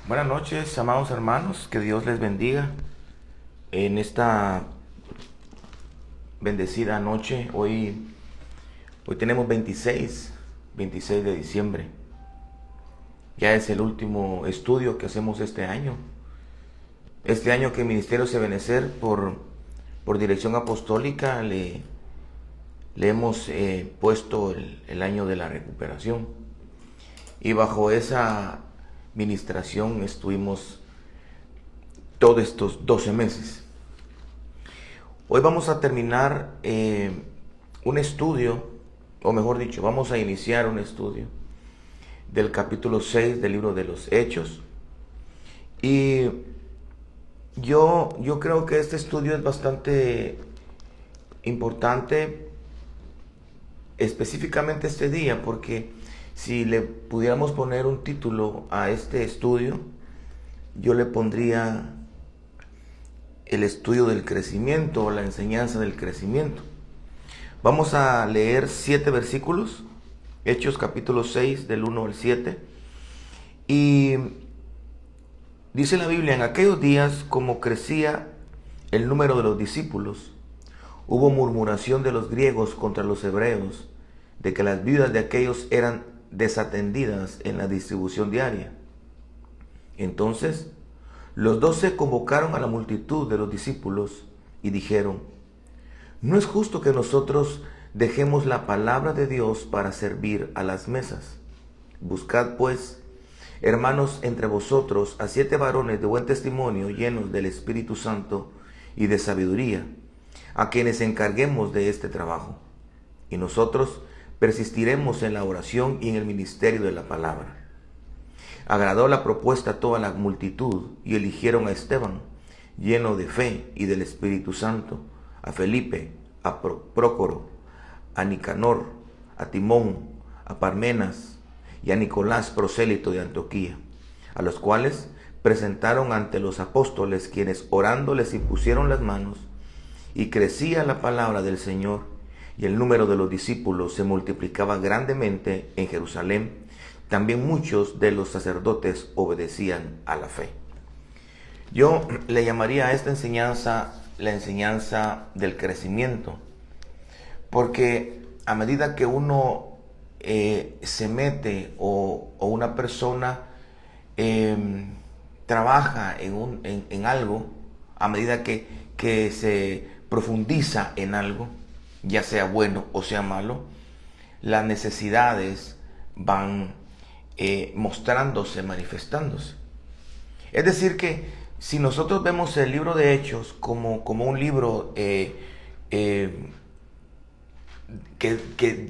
Buenas noches, amados hermanos, que Dios les bendiga en esta bendecida noche. Hoy tenemos 26 de diciembre. Ya es el último estudio que hacemos este año. Este año que el Ministerio Sebenecer por dirección apostólica le hemos puesto el año de la recuperación. Y bajo esa ministración estuvimos todos estos 12 meses. Hoy vamos a terminar un estudio, o mejor dicho, vamos a iniciar un estudio del capítulo 6 del libro de los Hechos. Y yo creo que este estudio es bastante importante, específicamente este día, porque si le pudiéramos poner un título a este estudio, yo le pondría el estudio del crecimiento o la enseñanza del crecimiento. Vamos a leer 7 versículos, Hechos capítulo 6 del 1 al 7. Y dice la Biblia: en aquellos días, como crecía el número de los discípulos, hubo murmuración de los griegos contra los hebreos, de que las viudas de aquellos eran desatendidas en la distribución diaria. Entonces los 12 convocaron a la multitud de los discípulos y dijeron: no es justo que nosotros dejemos la palabra de Dios para servir a las mesas. Buscad pues, hermanos, entre vosotros a 7 varones de buen testimonio, llenos del Espíritu Santo y de sabiduría, a quienes encarguemos de este trabajo. Y nosotros persistiremos en la oración y en el ministerio de la palabra. Agradó la propuesta a toda la multitud y eligieron a Esteban, lleno de fe y del Espíritu Santo, a Felipe, a Prócoro, a Nicanor, a Timón, a Parmenas y a Nicolás, prosélito de Antioquía, a los cuales presentaron ante los apóstoles, quienes orando les impusieron las manos, y crecía la palabra del Señor, y el número de los discípulos se multiplicaba grandemente en Jerusalén. También muchos de los sacerdotes obedecían a la fe. Yo le llamaría a esta enseñanza la enseñanza del crecimiento, porque a medida que uno se mete o una persona trabaja en algo, a medida que se profundiza en algo, ya sea bueno o sea malo, las necesidades van mostrándose, manifestándose. Es decir que si nosotros vemos el libro de Hechos como un libro que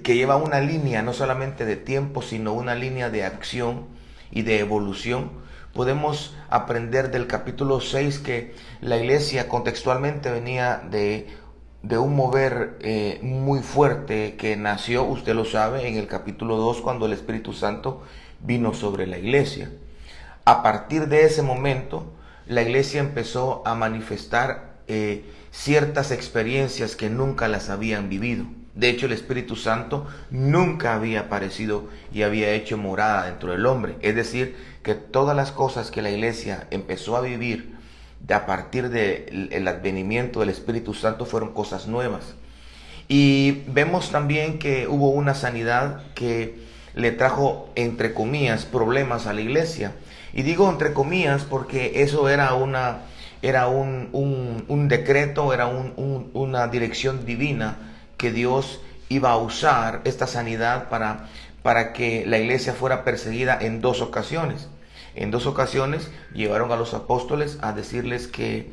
lleva una línea no solamente de tiempo, sino una línea de acción y de evolución, podemos aprender del capítulo 6 que la iglesia contextualmente venía de un mover muy fuerte que nació, usted lo sabe, en el capítulo 2, cuando el Espíritu Santo vino sobre la iglesia. A partir de ese momento, la iglesia empezó a manifestar ciertas experiencias que nunca las habían vivido. De hecho, el Espíritu Santo nunca había aparecido y había hecho morada dentro del hombre. Es decir, que todas las cosas que la iglesia empezó a vivir a partir del advenimiento del Espíritu Santo fueron cosas nuevas. Y vemos también que hubo una sanidad que le trajo, entre comillas, problemas a la iglesia. Y digo entre comillas porque eso era un decreto, era una dirección divina que Dios iba a usar esta sanidad para que la iglesia fuera perseguida en 2 ocasiones. En 2 ocasiones llevaron a los apóstoles a decirles que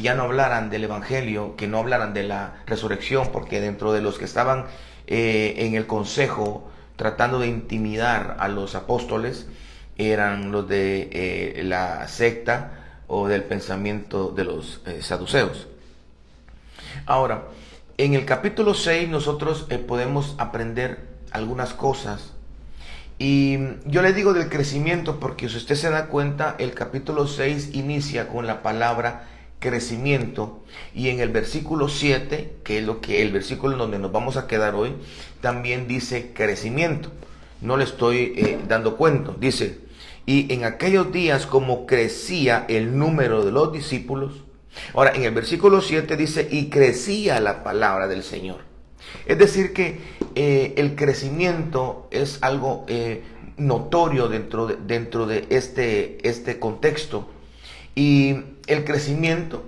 ya no hablaran del evangelio, que no hablaran de la resurrección, porque dentro de los que estaban en el consejo tratando de intimidar a los apóstoles eran los de la secta o del pensamiento de los saduceos. Ahora, en el capítulo 6 nosotros podemos aprender algunas cosas. Y yo le digo del crecimiento porque, si usted se da cuenta, el capítulo 6 inicia con la palabra crecimiento, y en el versículo 7, que es el versículo en donde nos vamos a quedar hoy, también dice crecimiento. No le estoy dando cuento. Dice: Y en aquellos días, como crecía el número de los discípulos. Ahora, en el versículo 7 dice, y crecía la palabra del Señor. Es decir que el crecimiento es algo notorio dentro de este contexto. Y el crecimiento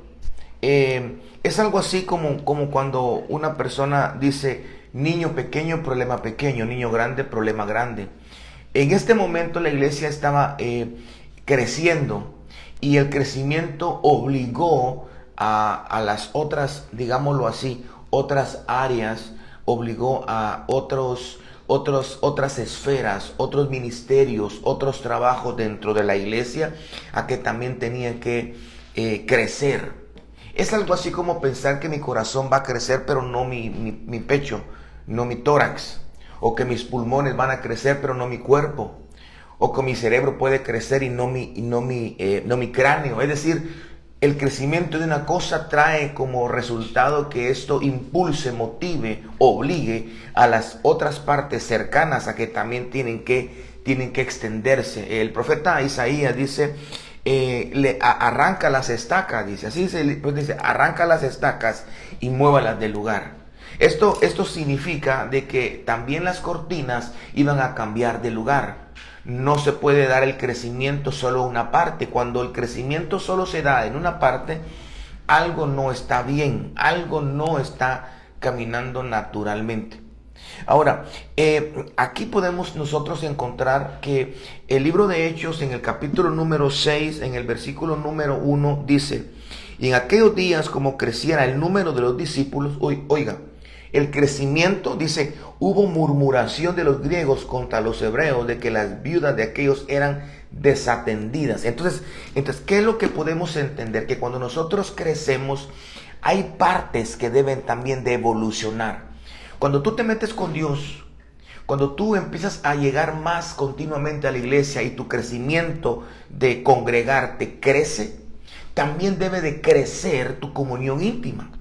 es algo así como cuando una persona dice, niño pequeño, problema pequeño, niño grande, problema grande. En este momento la iglesia estaba creciendo, y el crecimiento obligó a las otras, digámoslo así, otras áreas, obligó a otras esferas, otros ministerios, otros trabajos dentro de la iglesia a que también tenían que crecer. Es algo así como pensar que mi corazón va a crecer, pero no mi pecho, no mi tórax, o que mis pulmones van a crecer, pero no mi cuerpo, o que mi cerebro puede crecer y no mi cráneo. Es decir, el crecimiento de una cosa trae como resultado que esto impulse, motive, obligue a las otras partes cercanas a que también tienen que extenderse. El profeta Isaías dice, arranca las estacas, dice, así dice, arranca las estacas y muévalas del lugar. Esto significa de que también las cortinas iban a cambiar de lugar. No se puede dar el crecimiento solo a una parte. Cuando el crecimiento solo se da en una parte, algo no está bien, algo no está caminando naturalmente. Ahora, aquí podemos nosotros encontrar que el libro de Hechos, en el capítulo número 6, en el versículo número 1, dice, y en aquellos días, como creciera el número de los discípulos, oiga, el crecimiento, dice, hubo murmuración de los griegos contra los hebreos de que las viudas de aquellos eran desatendidas. Entonces, ¿qué es lo que podemos entender? Que cuando nosotros crecemos, hay partes que deben también de evolucionar. Cuando tú te metes con Dios, cuando tú empiezas a llegar más continuamente a la iglesia y tu crecimiento de congregarte crece, también debe de crecer tu comunión íntima.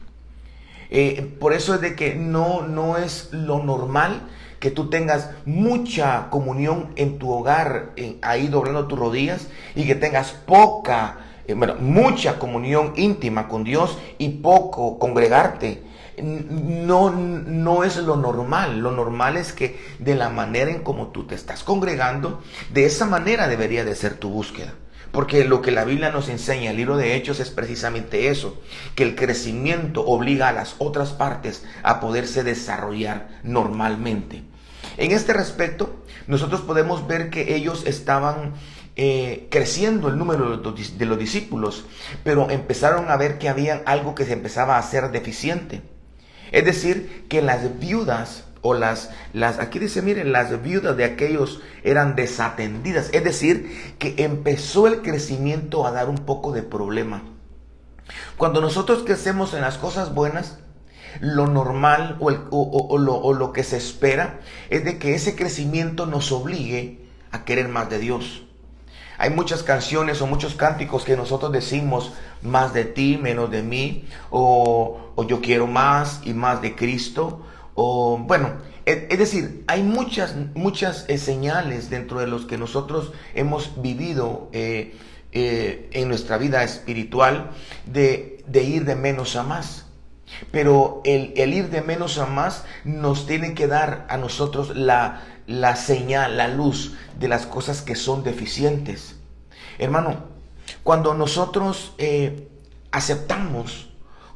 Por eso es de que no es lo normal que tú tengas mucha comunión en tu hogar, ahí doblando tus rodillas, y que tengas mucha comunión íntima con Dios y poco congregarte. No es lo normal. Lo normal es que de la manera en como tú te estás congregando, de esa manera debería de ser tu búsqueda. Porque lo que la Biblia nos enseña, el libro de Hechos, es precisamente eso, que el crecimiento obliga a las otras partes a poderse desarrollar normalmente. En este respecto, nosotros podemos ver que ellos estaban creciendo el número de los discípulos, pero empezaron a ver que había algo que se empezaba a hacer deficiente. Es decir, que las viudas aquí dice, miren, las viudas de aquellos eran desatendidas. Es decir, que empezó el crecimiento a dar un poco de problema. Cuando nosotros crecemos en las cosas buenas, lo normal o lo que se espera es de que ese crecimiento nos obligue a querer más de Dios. Hay muchas canciones o muchos cánticos que nosotros decimos, más de ti, menos de mí, o yo quiero más y más de Cristo. Es decir, hay muchas señales dentro de los que nosotros hemos vivido en nuestra vida espiritual de ir de menos a más. Pero el ir de menos a más nos tiene que dar a nosotros la señal, la luz de las cosas que son deficientes. Hermano, cuando nosotros aceptamos,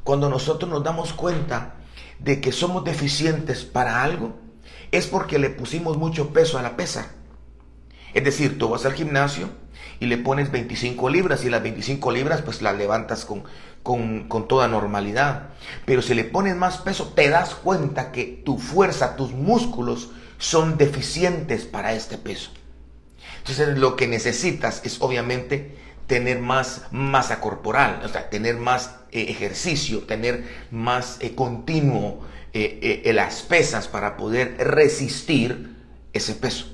cuando nosotros nos damos cuenta de que somos deficientes para algo, es porque le pusimos mucho peso a la pesa. Es decir, tú vas al gimnasio y le pones 25 libras y las 25 libras pues las levantas con toda normalidad. Pero si le pones más peso, te das cuenta que tu fuerza, tus músculos son deficientes para este peso. Entonces lo que necesitas es obviamente tener más masa corporal, o sea, tener más ejercicio, tener más continuo las pesas para poder resistir ese peso.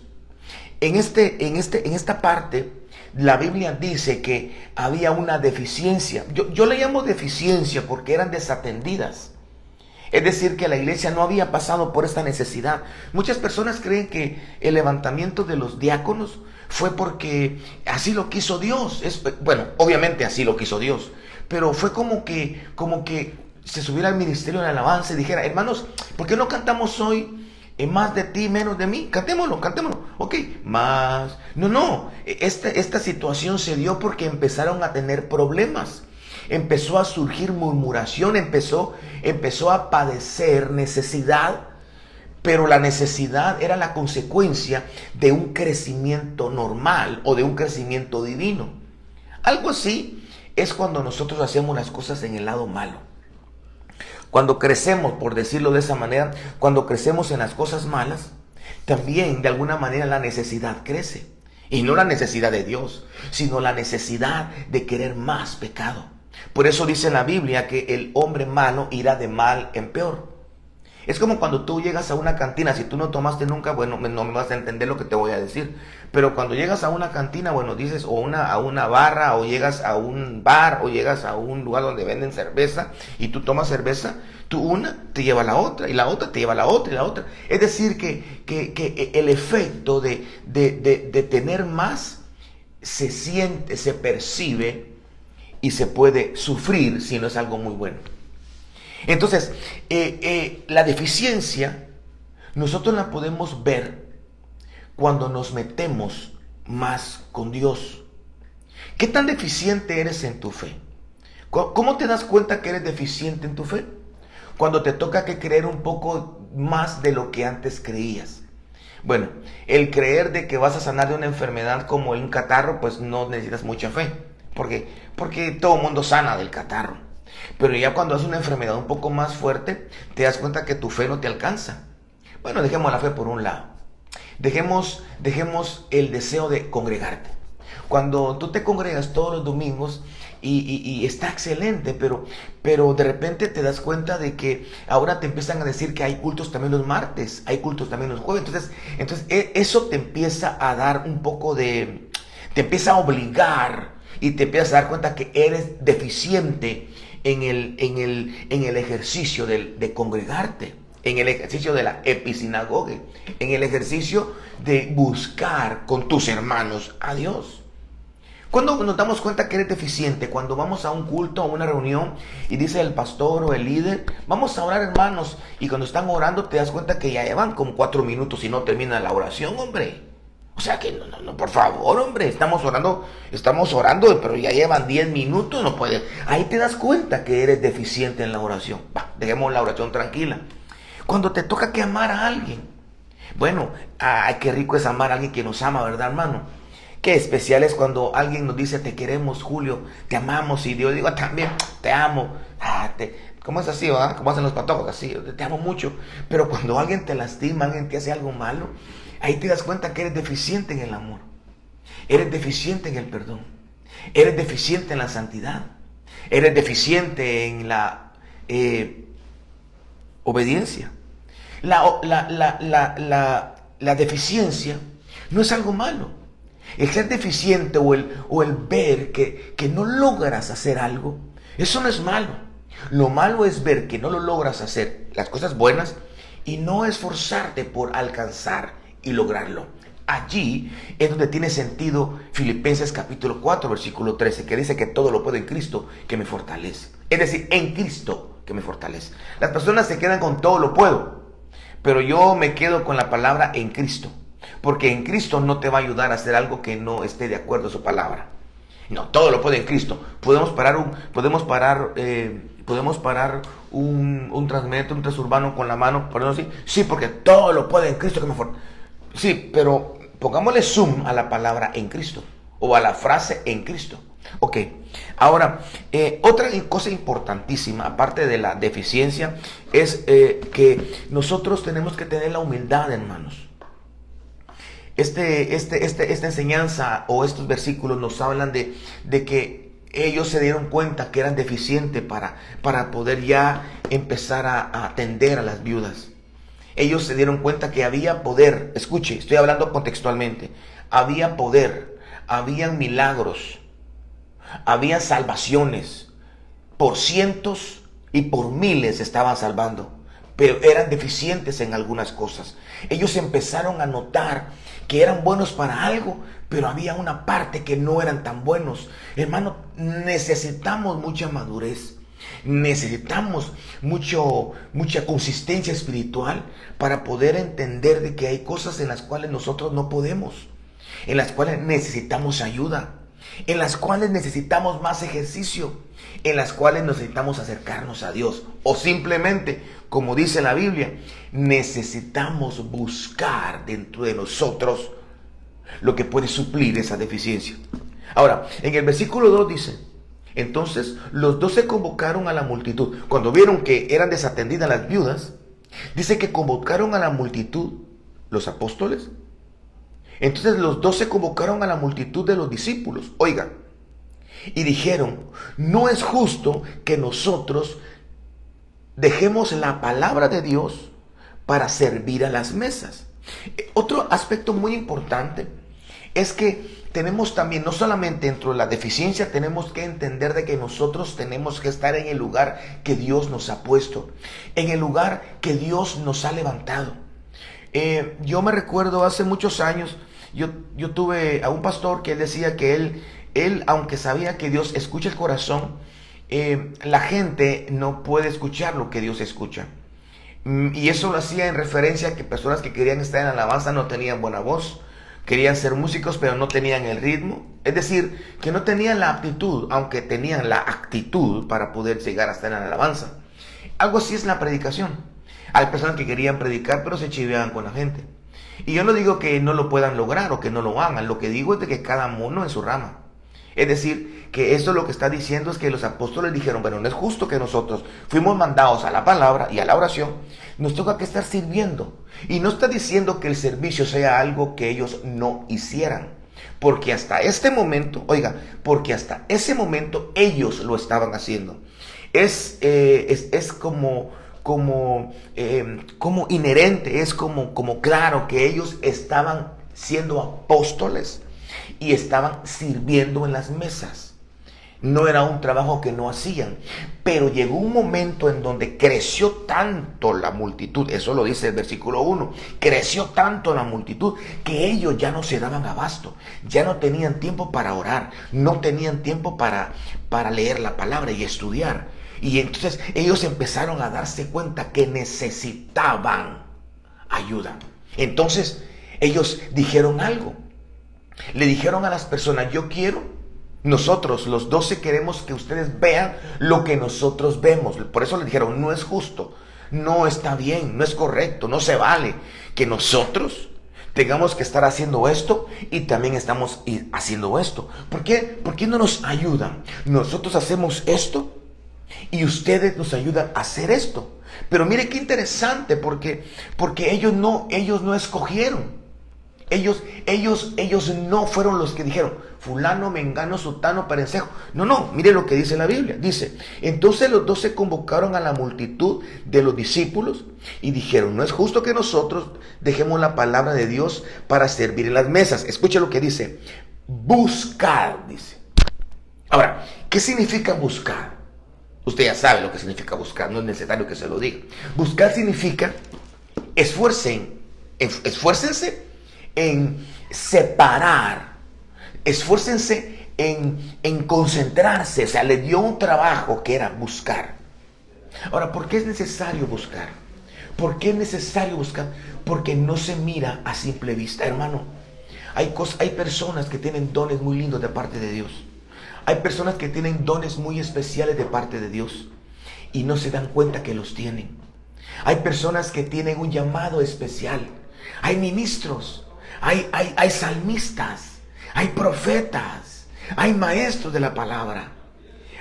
En esta parte, la Biblia dice que había una deficiencia. Yo le llamo deficiencia porque eran desatendidas. Es decir, que la iglesia no había pasado por esta necesidad. Muchas personas creen que el levantamiento de los diáconos fue porque así lo quiso Dios. Bueno, obviamente así lo quiso Dios, pero fue como que se subiera al ministerio de alabanza y dijera: hermanos, ¿por qué no cantamos hoy más de ti, menos de mí? Cantémoslo. Ok, más. No. Esta situación se dio porque empezaron a tener problemas. Empezó a surgir murmuración, empezó a padecer necesidad, pero la necesidad era la consecuencia de un crecimiento normal o de un crecimiento divino. Algo así es cuando nosotros hacemos las cosas en el lado malo. Cuando crecemos, por decirlo de esa manera, cuando crecemos en las cosas malas, también de alguna manera la necesidad crece. Y no la necesidad de Dios, sino la necesidad de querer más pecado. Por eso dice en la Biblia que el hombre malo irá de mal en peor. Es como cuando tú llegas a una cantina. Si tú no tomaste nunca, bueno, no me vas a entender lo que te voy a decir. Pero cuando llegas a una cantina, bueno, dices, a una barra, o llegas a un bar, o llegas a un lugar donde venden cerveza, y tú tomas cerveza, tú una te lleva a la otra, y la otra te lleva a la otra, y la otra. Es decir, que el efecto de tener más se siente, se percibe, y se puede sufrir si no es algo muy bueno. Entonces, la deficiencia nosotros la podemos ver cuando nos metemos más con Dios. ¿Qué tan deficiente eres en tu fe? ¿Cómo te das cuenta que eres deficiente en tu fe? Cuando te toca que creer un poco más de lo que antes creías. Bueno, el creer de que vas a sanar de una enfermedad como un catarro, pues no necesitas mucha fe. Porque todo el mundo sana del catarro. Pero ya cuando es una enfermedad un poco más fuerte, te das cuenta que tu fe no te alcanza. Bueno, dejemos la fe por un lado. Dejemos el deseo de congregarte. Cuando tú te congregas todos los domingos y está excelente, pero de repente te das cuenta de que ahora te empiezan a decir que hay cultos también los martes, hay cultos también los jueves. Entonces eso te empieza a dar un poco te empieza a obligar. Y te empiezas a dar cuenta que eres deficiente en el ejercicio de congregarte, en el ejercicio de la episinagoge, en el ejercicio de buscar con tus hermanos a Dios. Cuando nos damos cuenta que eres deficiente, cuando vamos a un culto, a una reunión, y dice el pastor o el líder: vamos a orar, hermanos, y cuando están orando te das cuenta que ya llevan como 4 minutos y no termina la oración, hombre. O sea que no, por favor, hombre, estamos orando, pero ya llevan 10 minutos, no puede. Ahí te das cuenta que eres deficiente en la oración. Dejemos la oración tranquila. Cuando te toca que amar a alguien, bueno, qué rico es amar a alguien que nos ama, ¿verdad, hermano? Qué especial es cuando alguien nos dice: te queremos, Julio, te amamos, y Dios digo: también te amo. ¿Cómo es así, verdad? ¿Cómo hacen los patojos? Así, te amo mucho. Pero cuando alguien te lastima, alguien te hace algo malo, ahí te das cuenta que eres deficiente en el amor. Eres deficiente en el perdón. Eres deficiente en la santidad. Eres deficiente en la obediencia. La deficiencia no es algo malo. El ser deficiente o el ver que no logras hacer algo, eso no es malo. Lo malo es ver que no lo logras hacer, las cosas buenas, y no esforzarte por alcanzar y lograrlo. Allí es donde tiene sentido Filipenses capítulo 4, versículo 13, que dice que todo lo puedo en Cristo que me fortalece. Es decir, en Cristo que me fortalece. Las personas se quedan con todo lo puedo, pero yo me quedo con la palabra en Cristo, porque en Cristo no te va a ayudar a hacer algo que no esté de acuerdo a su palabra. No, todo lo puede en Cristo. Podemos parar un Transmetro, un transurbano con la mano, por así. Sí, porque todo lo puede en Cristo que me fortalece. Sí, pero pongámosle zoom a la palabra en Cristo, o a la frase en Cristo. Ok, ahora, otra cosa importantísima, aparte de la deficiencia, es que nosotros tenemos que tener la humildad, hermanos. Esta enseñanza o estos versículos nos hablan de que ellos se dieron cuenta que eran deficientes para poder ya empezar a atender a las viudas. Ellos se dieron cuenta que había poder. Escuche, estoy hablando contextualmente. Había poder, habían milagros, había salvaciones. Por cientos y por miles estaban salvando. pero eran deficientes en algunas cosas. Ellos empezaron a notar que eran buenos para algo, pero había una parte que no eran tan buenos. Hermano, necesitamos mucha madurez. Necesitamos mucha consistencia espiritual para poder entender de que hay cosas en las cuales nosotros no podemos, en las cuales necesitamos ayuda, en las cuales necesitamos más ejercicio, en las cuales necesitamos acercarnos a Dios, o simplemente, como dice la Biblia, necesitamos buscar dentro de nosotros lo que puede suplir esa deficiencia. Ahora, en el versículo 2 dice: entonces los 12 convocaron a la multitud. Cuando vieron que eran desatendidas las viudas, dice que convocaron a la multitud, los apóstoles. Entonces los 12 convocaron a la multitud de los discípulos. Oiga, y dijeron: no es justo que nosotros dejemos la palabra de Dios para servir a las mesas. Otro aspecto muy importante es que tenemos también, no solamente dentro de la deficiencia, tenemos que entender de que nosotros tenemos que estar en el lugar que Dios nos ha puesto, en el lugar que Dios nos ha levantado. Yo me recuerdo hace muchos años, yo tuve a un pastor que él decía que él, aunque sabía que Dios escucha el corazón, la gente no puede escuchar lo que Dios escucha. Y eso lo hacía en referencia a que personas que querían estar en alabanza no tenían buena voz. Querían ser músicos, pero no tenían el ritmo. Es decir, que no tenían la aptitud, aunque tenían la actitud para poder llegar a estar en la alabanza. Algo así es la predicación. Hay personas que querían predicar, pero se chiveaban con la gente. Y yo no digo que no lo puedan lograr o que no lo hagan. Lo que digo es de que cada mono en su rama. Es decir, que eso lo que está diciendo es que los apóstoles dijeron: bueno, no es justo que nosotros fuimos mandados a la palabra y a la oración, nos toca que estar sirviendo. Y no está diciendo que el servicio sea algo que ellos no hicieran, porque hasta este momento, oiga, porque hasta ese momento ellos lo estaban haciendo. Es como inherente, es como claro que ellos estaban siendo apóstoles y estaban sirviendo en las mesas. No era un trabajo que no hacían, pero llegó un momento en donde creció tanto la multitud, eso lo dice el versículo 1, creció tanto la multitud que ellos ya no se daban abasto, ya no tenían tiempo para orar, no tenían tiempo para leer la palabra y estudiar. Y entonces ellos empezaron a darse cuenta que necesitaban ayuda. Entonces ellos dijeron algo. Le dijeron a las personas: nosotros los 12 queremos que ustedes vean lo que nosotros vemos. Por eso le dijeron: no es justo, no está bien, no es correcto, no se vale que nosotros tengamos que estar haciendo esto y también estamos haciendo esto. ¿Por qué? ¿Por qué no nos ayudan? Nosotros hacemos esto y ustedes nos ayudan a hacer esto. Pero mire qué interesante, porque ellos no escogieron. Ellos no fueron los que dijeron: fulano, mengano, sutano, perencejo. No, mire lo que dice la Biblia. Dice: entonces los 12 convocaron a la multitud de los discípulos y dijeron: no es justo que nosotros dejemos la palabra de Dios para servir en las mesas. Escuche lo que dice: buscar, dice. Ahora, ¿qué significa buscar? Usted ya sabe lo que significa buscar, no es necesario que se lo diga. Buscar significa esfuércense en separar, esfuércense en concentrarse. O sea, le dio un trabajo que era buscar. Ahora, ¿por qué es necesario buscar? ¿Por qué es necesario buscar? Porque no se mira a simple vista, hermano. Hay personas que tienen dones muy lindos de parte de Dios. Hay personas que tienen dones muy especiales de parte de Dios y no se dan cuenta que los tienen. Hay personas que tienen un llamado especial. Hay ministros, hay salmistas, hay profetas, hay maestros de la palabra.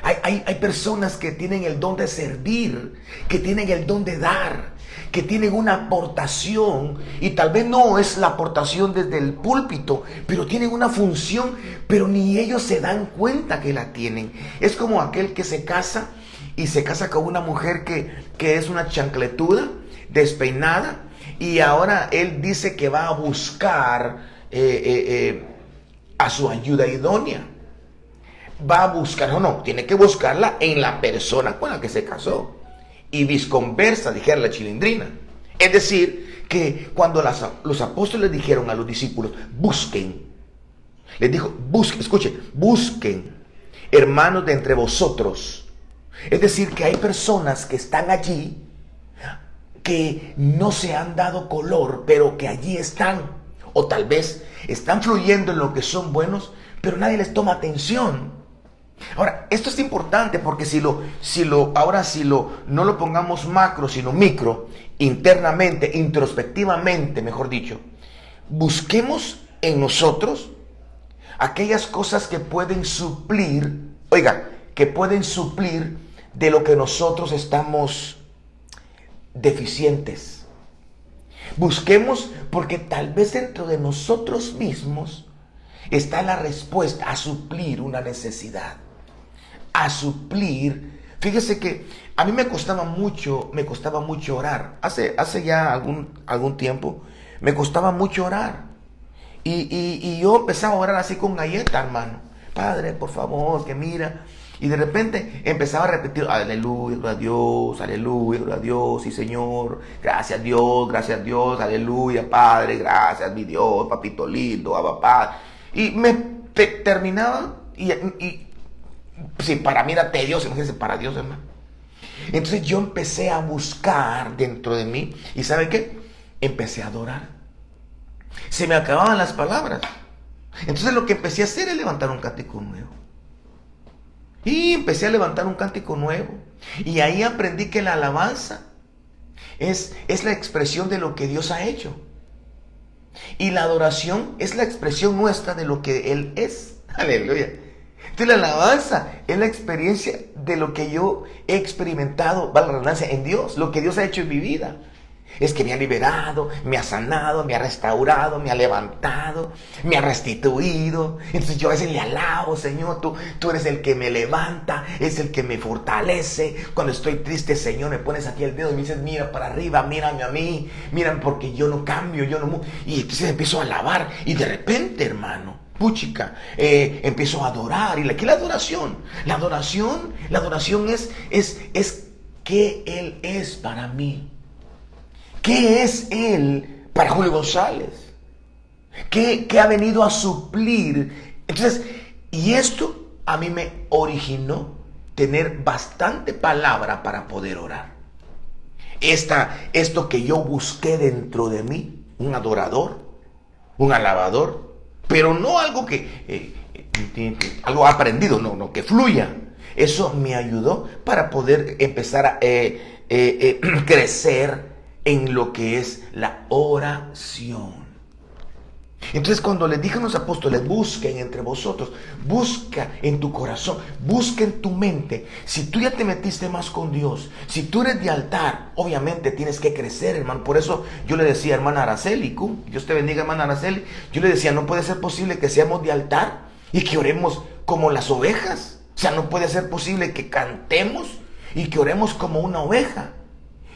Hay personas que tienen el don de servir, que tienen el don de dar, que tienen una aportación, y tal vez no es la aportación desde el púlpito, pero tienen una función, pero ni ellos se dan cuenta que la tienen. Es como aquel que se casa y se casa con una mujer que es una chancletuda, despeinada, y ahora él dice que va a buscar a su ayuda idónea. Va a buscar, no, tiene que buscarla en la persona con la que se casó. y visconversa, dijera la Chilindrina. Es decir, que cuando los apóstoles dijeron a los discípulos, busquen, les dijo, busquen, escuchen, busquen hermanos de entre vosotros. Es decir, que hay personas que están allí, que no se han dado color, pero que allí están, o tal vez están fluyendo en lo que son buenos, pero nadie les toma atención. Ahora, esto es importante porque no lo pongamos macro, sino micro, internamente, introspectivamente, mejor dicho, busquemos en nosotros aquellas cosas que pueden suplir, que pueden suplir de lo que nosotros estamos deficientes. Busquemos porque tal vez dentro de nosotros mismos está la respuesta a suplir una necesidad, a suplir. Fíjese que a mí me costaba mucho orar. Hace ya algún tiempo me costaba mucho orar. Y yo empezaba a orar así con galleta, hermano. Padre, por favor, que mira. Y de repente empezaba a repetir, aleluya, gloria a Dios, aleluya, gloria a Dios, sí Señor, gracias Dios, aleluya, Padre, gracias mi Dios, papito lindo, Abba Padre. Y me terminaba, y sí, para mí era tedioso, imagínense, para Dios, hermano. Entonces yo empecé a buscar dentro de mí, y ¿sabe qué? Empecé a adorar. Se me acababan las palabras. Entonces lo que empecé a hacer es levantar un cántico nuevo. Y empecé a levantar un cántico nuevo. Y ahí aprendí que la alabanza es la expresión de lo que Dios ha hecho. Y la adoración es la expresión nuestra de lo que Él es. Aleluya. Entonces la alabanza es la experiencia de lo que yo he experimentado, valga la redundancia, en Dios. Lo que Dios ha hecho en mi vida. Es que me ha liberado, me ha sanado, me ha restaurado, me ha levantado, me ha restituido. Entonces yo a veces le alabo, Señor, tú eres el que me levanta, es el que me fortalece. Cuando estoy triste, Señor, me pones aquí el dedo y me dices, mira para arriba, mírame a mí, mírame porque yo no cambio, yo no... Y entonces empiezo a alabar y de repente, hermano, puchica, empiezo a adorar. Y aquí la adoración es que Él es para mí. ¿Qué es Él para Julio González? ¿Qué ha venido a suplir? Entonces, y esto a mí me originó tener bastante palabra para poder orar. Esto que yo busqué dentro de mí, un adorador, un alabador, pero no algo que algo aprendido, no, que fluya. Eso me ayudó para poder empezar a crecer en lo que es la oración. Entonces cuando les dije a los apóstoles, busquen entre vosotros, busca en tu corazón, busca en tu mente. Si tú ya te metiste más con Dios, si tú eres de altar, obviamente tienes que crecer, hermano. Por eso yo le decía, hermana Araceli, Dios te bendiga, hermana Araceli, yo le decía, no puede ser posible que seamos de altar y que oremos como las ovejas. O sea, no puede ser posible que cantemos y que oremos como una oveja.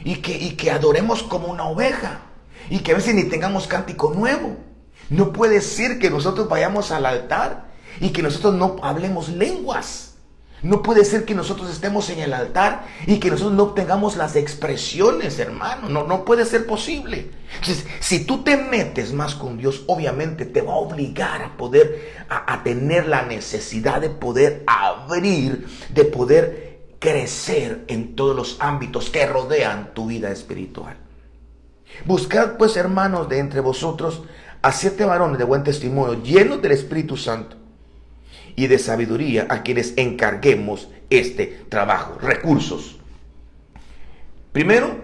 Y que adoremos como una oveja. Y que a veces ni tengamos cántico nuevo. No puede ser que nosotros vayamos al altar y que nosotros no hablemos lenguas. No puede ser que nosotros estemos en el altar y que nosotros no tengamos las expresiones, hermano. No puede ser posible. Entonces, si tú te metes más con Dios, obviamente te va a obligar a poder, a tener la necesidad de poder abrir, de poder crecer en todos los ámbitos que rodean tu vida espiritual. Buscad pues, hermanos, de entre vosotros a 7 varones de buen testimonio, llenos del Espíritu Santo y de sabiduría, a quienes encarguemos este trabajo. Recursos. Primero,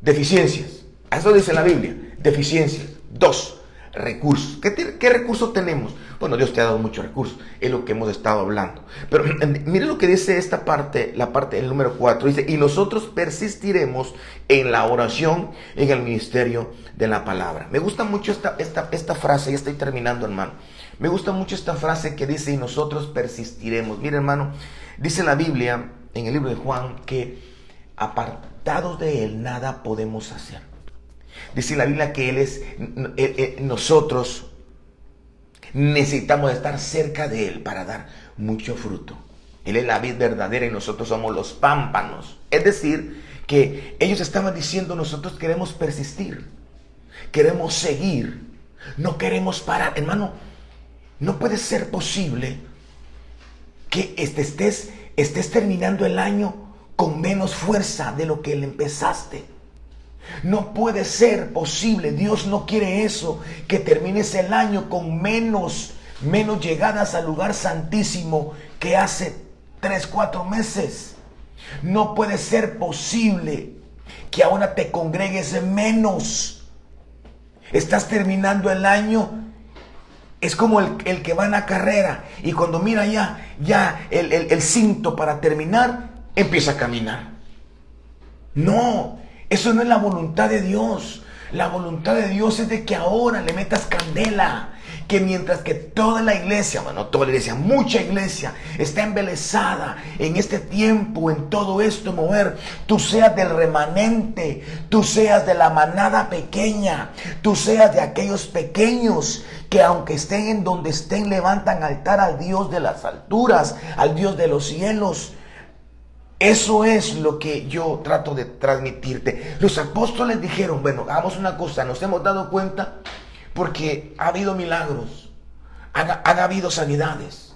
deficiencias. Eso dice la Biblia. Deficiencias. 2, recursos. ¿Qué recursos tenemos? Bueno, Dios te ha dado muchos recursos, es lo que hemos estado hablando. Pero mire lo que dice esta parte, el número 4, dice, y nosotros persistiremos en la oración, en el ministerio de la palabra. Me gusta mucho esta frase, ya estoy terminando, hermano. Me gusta mucho esta frase que dice, y nosotros persistiremos. Mire, hermano, dice la Biblia, en el libro de Juan, que apartados de Él nada podemos hacer. Dice la Biblia que nosotros necesitamos estar cerca de Él para dar mucho fruto. Él es la vid verdadera y nosotros somos los pámpanos. Es decir, que ellos estaban diciendo: nosotros queremos persistir, queremos seguir, no queremos parar. Hermano, no puede ser posible que estés terminando el año con menos fuerza de lo que le empezaste. No puede ser posible. Dios no quiere eso, que termines el año con menos llegadas al lugar santísimo que hace 3, 4 meses. No puede ser posible que ahora te congregues menos. Estás terminando el año. Es como el que va en la carrera y cuando mira ya el cinto para terminar, empieza a caminar. No, eso no es la voluntad de Dios. La voluntad de Dios es de que ahora le metas candela. Que mientras que toda la iglesia, bueno, toda la iglesia, mucha iglesia está embelesada en este tiempo, en todo esto mover, tú seas del remanente, tú seas de la manada pequeña, tú seas de aquellos pequeños que aunque estén en donde estén, levantan altar al Dios de las alturas, al Dios de los cielos. Eso es lo que yo trato de transmitirte. Los apóstoles dijeron: bueno, hagamos una cosa, nos hemos dado cuenta porque ha habido milagros, han habido sanidades,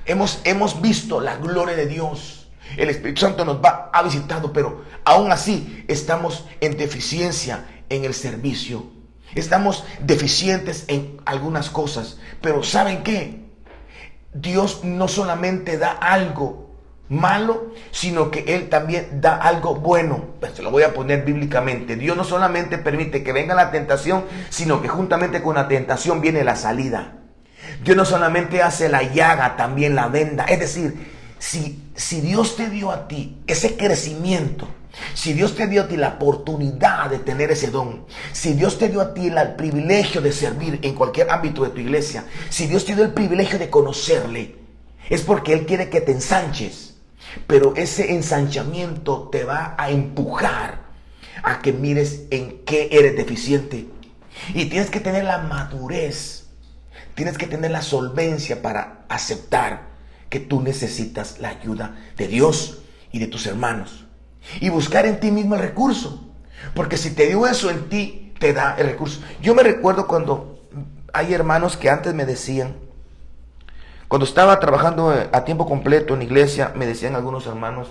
hemos visto la gloria de Dios, el Espíritu Santo nos ha visitado, pero aún así estamos en deficiencia en el servicio, estamos deficientes en algunas cosas. Pero ¿saben qué? Dios no solamente da algo malo, sino que Él también da algo bueno. Pues se lo voy a poner bíblicamente. Dios no solamente permite que venga la tentación, sino que juntamente con la tentación viene la salida. Dios no solamente hace la llaga, también la venda. Es decir, si Dios te dio a ti ese crecimiento, si Dios te dio a ti la oportunidad de tener ese don, si Dios te dio a ti el privilegio de servir en cualquier ámbito de tu iglesia, si Dios te dio el privilegio de conocerle, es porque Él quiere que te ensanches. Pero ese ensanchamiento te va a empujar a que mires en qué eres deficiente. Y tienes que tener la madurez, tienes que tener la solvencia para aceptar que tú necesitas la ayuda de Dios y de tus hermanos. Y buscar en ti mismo el recurso. Porque si te dio eso, en ti te da el recurso. Yo me recuerdo cuando hay hermanos que antes me decían, cuando estaba trabajando a tiempo completo en iglesia, me decían algunos hermanos,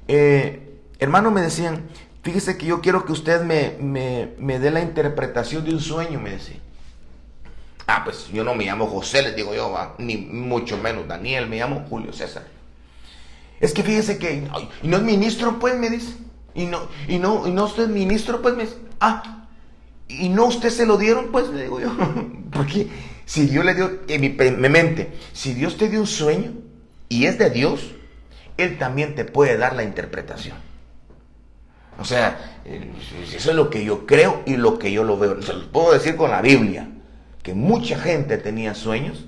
hermano, me decían, fíjese que yo quiero que usted me dé la interpretación de un sueño, me decía. Ah, pues yo no me llamo José, les digo yo, ni mucho menos Daniel, me llamo Julio César. Es que fíjese que, y no es ministro, pues, me dice. Y no usted es ministro, pues, me dice. Ah, y no usted se lo dieron, pues, le digo yo. Porque si Dios le dio, en mi mente, si Dios te dio un sueño y es de Dios, Él también te puede dar la interpretación. O sea, eso es lo que yo creo y lo que yo lo veo. Se los puedo decir con la Biblia, que mucha gente tenía sueños.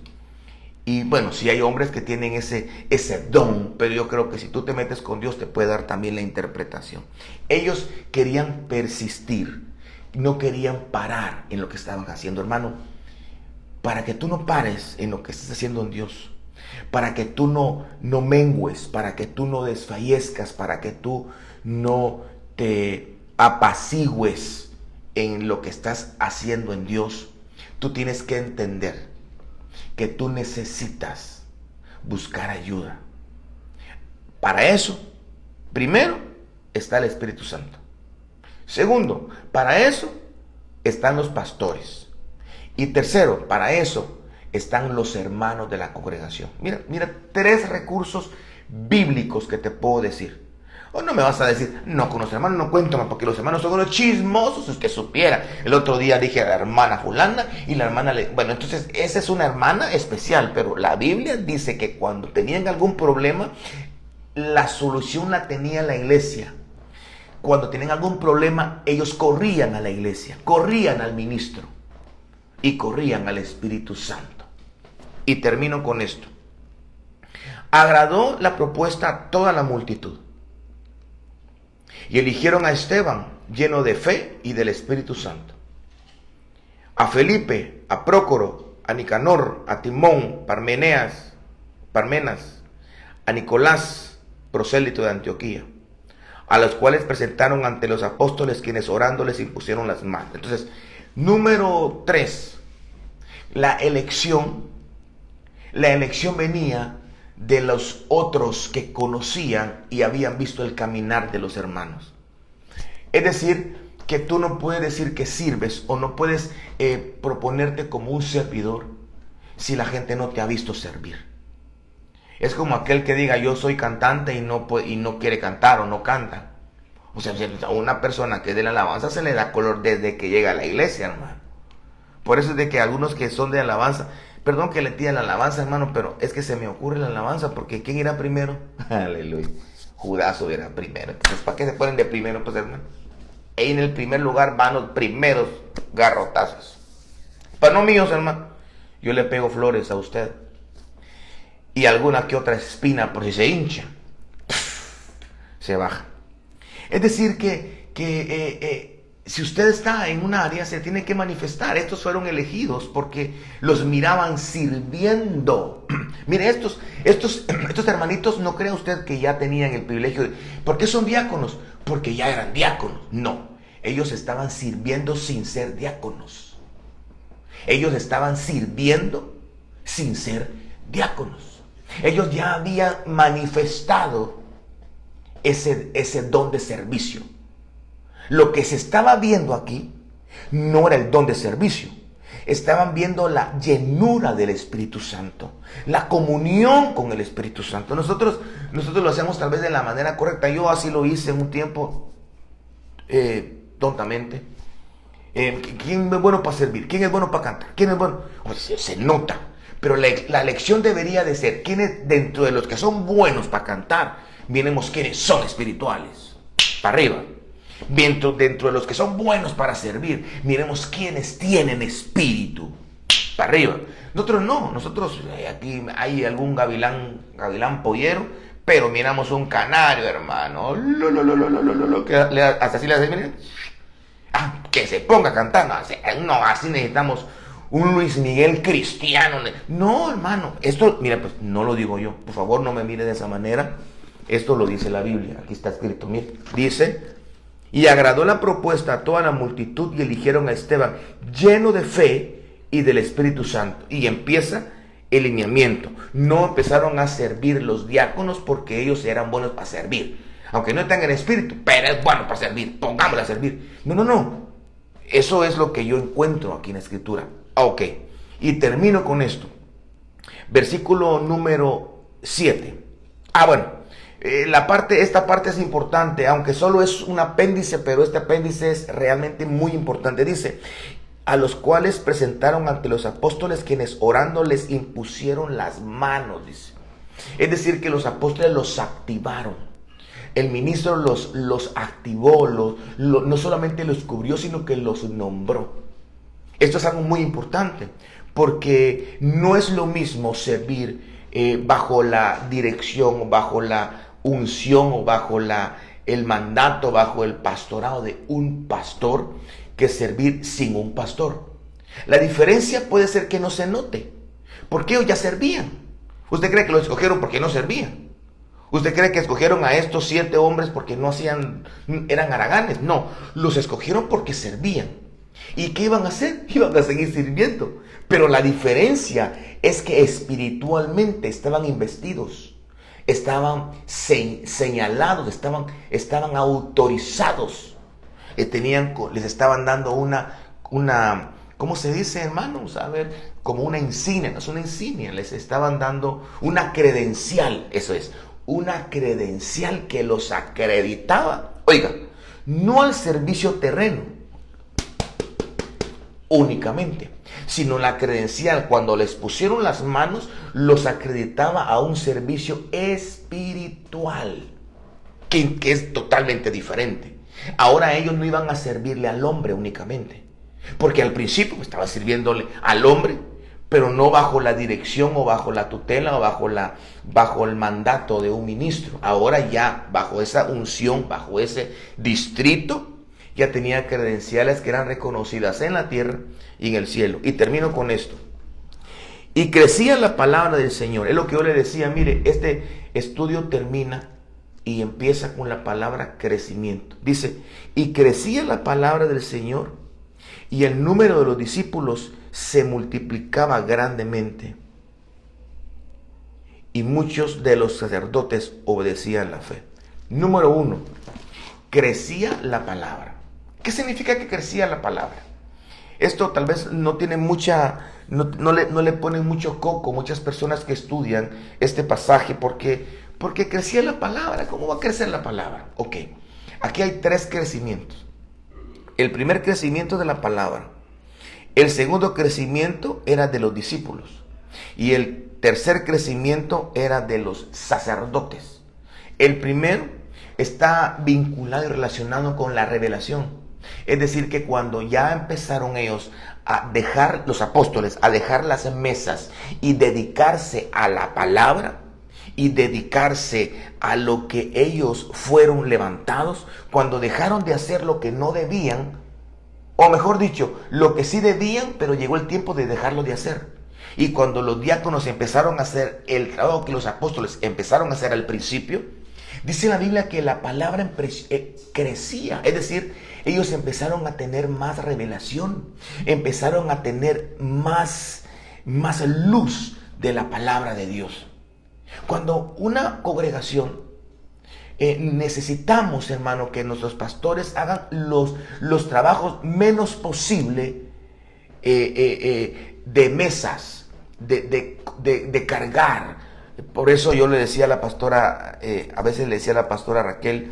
Y bueno, sí hay hombres que tienen ese don, pero yo creo que si tú te metes con Dios te puede dar también la interpretación. Ellos querían persistir, no querían parar en lo que estaban haciendo, hermano. Para que tú no pares en lo que estás haciendo en Dios, para que tú no mengues, para que tú no desfallezcas, para que tú no te apacigües en lo que estás haciendo en Dios, tú tienes que entender que tú necesitas buscar ayuda. Para eso, primero, está el Espíritu Santo. Segundo, para eso están los pastores. Y tercero, para eso están los hermanos de la congregación. Mira, 3 recursos bíblicos que te puedo decir. O no me vas a decir, no, con los hermanos no cuento más, porque los hermanos son unos chismosos, usted supiera. El otro día dije a la hermana fulana y la hermana bueno, entonces esa es una hermana especial, pero la Biblia dice que cuando tenían algún problema, la solución la tenía la iglesia. Cuando tenían algún problema, ellos corrían a la iglesia, corrían al ministro y corrían al Espíritu Santo. Y termino con esto. Agradó la propuesta a toda la multitud. Y eligieron a Esteban, lleno de fe y del Espíritu Santo. A Felipe, a Prócoro, a Nicanor, a Timón, Parmenas, a Nicolás, prosélito de Antioquía. a los cuales presentaron ante los apóstoles, quienes orando les impusieron las manos. Entonces, número 3, la elección venía de los otros que conocían y habían visto el caminar de los hermanos. Es decir, que tú no puedes decir que sirves o no puedes proponerte como un servidor si la gente no te ha visto servir. Es como aquel que diga yo soy cantante y no quiere cantar o no canta. O sea, a una persona que de la alabanza se le da color desde que llega a la iglesia, hermano. Por eso es de que algunos que son de alabanza, perdón que le tire la alabanza, hermano, pero es que se me ocurre la alabanza, porque ¿quién irá primero? Aleluya. Judazo irá primero. Entonces, ¿para qué se ponen de primero, pues, hermano? Ahí en el primer lugar van los primeros garrotazos. Pero no míos, hermano. Yo le pego flores a usted. Y alguna que otra espina, por si se hincha, se baja. Es decir que si usted está en un área, se tiene que manifestar. Estos fueron elegidos porque los miraban sirviendo. Mire, estos hermanitos, no crea usted que ya tenían el privilegio. ¿Por qué son diáconos? Porque ya eran diáconos. No, ellos estaban sirviendo sin ser diáconos. Ellos estaban sirviendo sin ser diáconos. Ellos ya habían manifestado ese don de servicio. Lo que se estaba viendo aquí no era el don de servicio. Estaban viendo la llenura del Espíritu Santo, la comunión con el Espíritu Santo. Nosotros lo hacemos tal vez de la manera correcta. Yo así lo hice en un tiempo, tontamente. ¿Quién es bueno para servir? ¿Quién es bueno para cantar? ¿Quién es bueno? Pues se nota. Pero la lección debería de ser, ¿quiénes dentro de los que son buenos para cantar, miremos quiénes son espirituales? Para arriba. Dentro de los que son buenos para servir, miremos quiénes tienen espíritu. Para arriba. Nosotros aquí hay algún gavilán pollero, pero miramos un canario, hermano. Hasta así le hacen, miren. Que se ponga a cantar. No, así necesitamos un Luis Miguel cristiano. No, hermano, esto, mira, pues no lo digo yo. Por favor, no me mire de esa manera. Esto lo dice la Biblia. Aquí está escrito, mire. Dice: y agradó la propuesta a toda la multitud y eligieron a Esteban, lleno de fe y del Espíritu Santo. Y empieza el lineamiento. No empezaron a servir los diáconos porque ellos eran buenos para servir. Aunque no tengan espíritu, pero es bueno para servir. Pongámosle a servir. No. Eso es lo que yo encuentro aquí en la Escritura. Ok. Y termino con esto. Versículo número 7. Bueno. Esta parte es importante, aunque solo es un apéndice, pero este apéndice es realmente muy importante. Dice: a los cuales presentaron ante los apóstoles, quienes orando les impusieron las manos, dice. Es decir, que los apóstoles los activaron. El ministro los activó, no solamente los cubrió, sino que los nombró. Esto es algo muy importante, porque no es lo mismo servir bajo la dirección, bajo la unción o bajo el mandato, bajo el pastorado de un pastor, que servir sin un pastor. La diferencia puede ser que no se note, porque ellos ya servían. ¿Usted cree que los escogieron porque no servían? ¿Usted cree que escogieron a estos 7 hombres porque eran haraganes? No, los escogieron porque servían. ¿Y qué iban a hacer? Iban a seguir sirviendo. Pero la diferencia es que espiritualmente estaban investidos, estaban señalados, estaban autorizados. Les estaban dando una, ¿cómo se dice, hermanos? A ver, como una insignia, no es una insignia, les estaban dando una credencial, eso es, una credencial que los acreditaba, oiga, no al servicio terreno únicamente, sino la credencial, cuando les pusieron las manos, los acreditaba a un servicio espiritual, que es totalmente diferente. Ahora ellos no iban a servirle al hombre únicamente, porque al principio estaba sirviéndole al hombre, pero no bajo la dirección o bajo la tutela o bajo el mandato de un ministro. Ahora ya bajo esa unción, bajo ese distrito, ya tenía credenciales que eran reconocidas en la tierra y en el cielo. Y termino con esto. Y crecía la palabra del Señor. Es lo que yo le decía, mire, este estudio termina y empieza con la palabra crecimiento. Dice, y crecía la palabra del Señor y el número de los discípulos se multiplicaba grandemente. Y muchos de los sacerdotes obedecían la fe. Número 1, crecía la palabra. ¿Qué significa que crecía la palabra? Esto tal vez no tiene no le ponen mucho coco muchas personas que estudian este pasaje porque crecía la palabra. ¿Cómo va a crecer la palabra? Ok, aquí hay 3 crecimientos. El primer crecimiento de la palabra, el segundo crecimiento era de los discípulos y el tercer crecimiento era de los sacerdotes. El primero está vinculado y relacionado con la revelación. Es decir, que cuando ya empezaron ellos a dejar, los apóstoles, a dejar las mesas y dedicarse a la palabra y dedicarse a lo que ellos fueron levantados, cuando dejaron de hacer lo que no debían, o mejor dicho, lo que sí debían, pero llegó el tiempo de dejarlo de hacer. Y cuando los diáconos empezaron a hacer el trabajo que los apóstoles empezaron a hacer al principio, dice la Biblia que la palabra crecía, es decir, ellos empezaron a tener más revelación, empezaron a tener más luz de la palabra de Dios. Cuando una congregación, necesitamos, hermano, que nuestros pastores hagan los trabajos menos posible de mesas, de cargar. Por eso yo le decía a la pastora, a veces le decía a la pastora Raquel,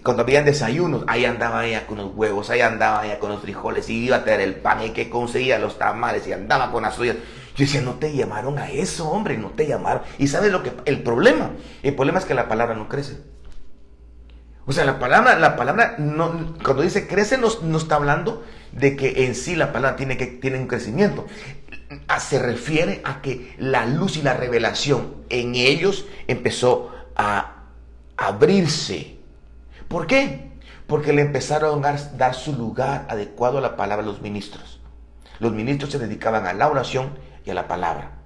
cuando habían desayunos, ahí andaba ella con los huevos, ahí andaba ella con los frijoles, y iba a traer el pan, y que conseguía los tamales, y andaba con las ollas. Yo decía, no te llamaron a eso, hombre, no te llamaron. ¿Y sabes lo que? El problema es que la palabra no crece. O sea, la palabra no, cuando dice crece, no está hablando de que en sí la palabra tiene un crecimiento. Se refiere a que la luz y la revelación en ellos empezó a abrirse. ¿Por qué? Porque le empezaron a dar su lugar adecuado a la palabra a los ministros. Los ministros se dedicaban a la oración y a la palabra.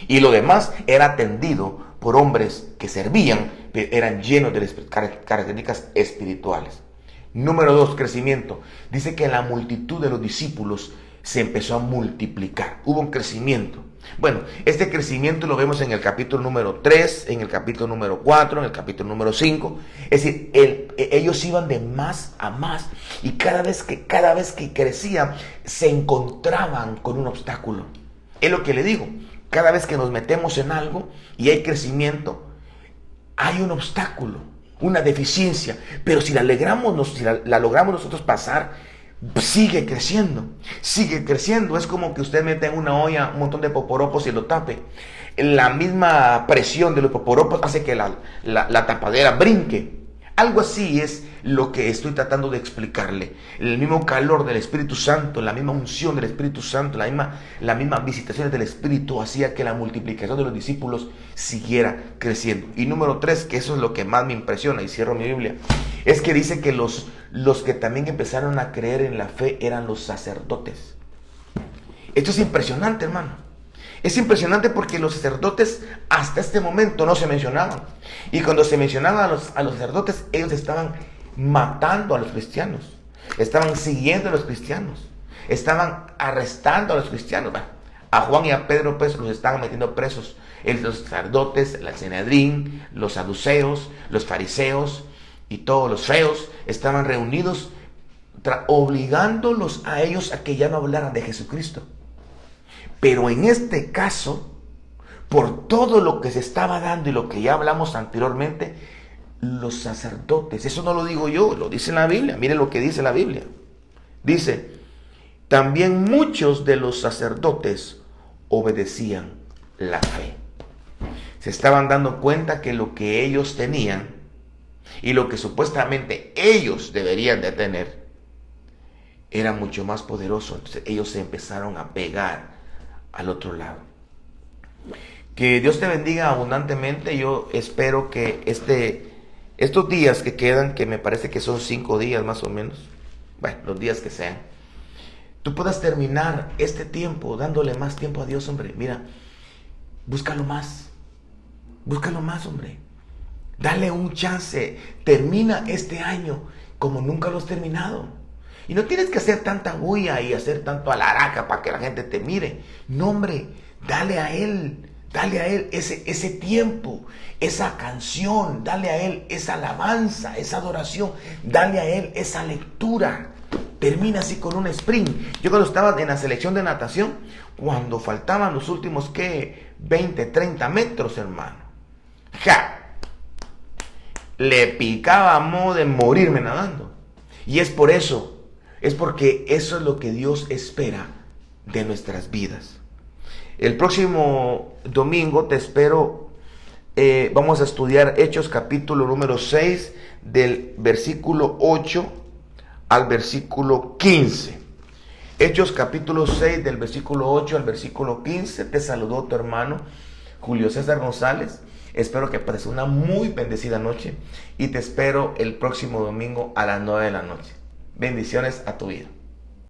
Y lo demás era atendido por hombres que servían, pero eran llenos de características espirituales. Número 2, crecimiento. Dice que la multitud de los discípulos se empezó a multiplicar. Hubo un crecimiento. Bueno, este crecimiento lo vemos en el capítulo número 3, en el capítulo número 4, en el capítulo número 5. Es decir, ellos iban de más a más. Y cada vez que crecían, se encontraban con un obstáculo. Es lo que le digo. Cada vez que nos metemos en algo y hay crecimiento, hay un obstáculo, una deficiencia. Pero si la logramos nosotros pasar, sigue creciendo, sigue creciendo. Es como que usted mete en una olla un montón de poporopos y lo tape. La misma presión de los poporopos hace que la tapadera brinque. Algo así es lo que estoy tratando de explicarle. El mismo calor del Espíritu Santo, la misma unción del Espíritu Santo, la misma visitación del Espíritu hacía que la multiplicación de los discípulos siguiera creciendo. Y número 3, que eso es lo que más me impresiona, y cierro mi Biblia, es que dice que los que también empezaron a creer en la fe eran los sacerdotes. Esto es impresionante, hermano. Es impresionante porque los sacerdotes hasta este momento no se mencionaban. Y cuando se mencionaban a los sacerdotes, ellos estaban matando a los cristianos. Estaban siguiendo a los cristianos. Estaban arrestando a los cristianos. Bueno, a Juan y a Pedro pues los estaban metiendo presos. Los sacerdotes, el Sanedrín, los saduceos, los fariseos y todos los feos estaban reunidos obligándolos a ellos a que ya no hablaran de Jesucristo. Pero en este caso, por todo lo que se estaba dando y lo que ya hablamos anteriormente, los sacerdotes, eso no lo digo yo, lo dice la Biblia. Mire lo que dice la Biblia. Dice, también muchos de los sacerdotes obedecían la fe. Se estaban dando cuenta que lo que ellos tenían y lo que supuestamente ellos deberían de tener era mucho más poderoso. Entonces ellos se empezaron a pegar al otro lado. Que Dios te bendiga abundantemente. Yo espero que estos días que quedan, que me parece que son 5 días más o menos, bueno, los días que sean, tú puedas terminar este tiempo dándole más tiempo a Dios, hombre. Mira, búscalo más, hombre. Dale un chance. Termina este año como nunca lo has terminado. Y no tienes que hacer tanta bulla y hacer tanto alaraca para que la gente te mire. No, hombre, dale a él ese tiempo, esa canción, dale a él esa alabanza, esa adoración, dale a él esa lectura. Termina así con un sprint. Yo cuando estaba en la selección de natación, cuando faltaban los últimos, 20, 30 metros, hermano. Le picaba a modo de morirme nadando. Y es por eso, es porque eso es lo que Dios espera de nuestras vidas. El próximo domingo te espero. Vamos a estudiar Hechos capítulo número 6 del versículo 8 al versículo 15. Hechos capítulo 6 del versículo 8 al versículo 15. Te saludó tu hermano Julio César González. Espero que pases una muy bendecida noche y te espero el próximo domingo a las 9 de la noche. Bendiciones a tu vida.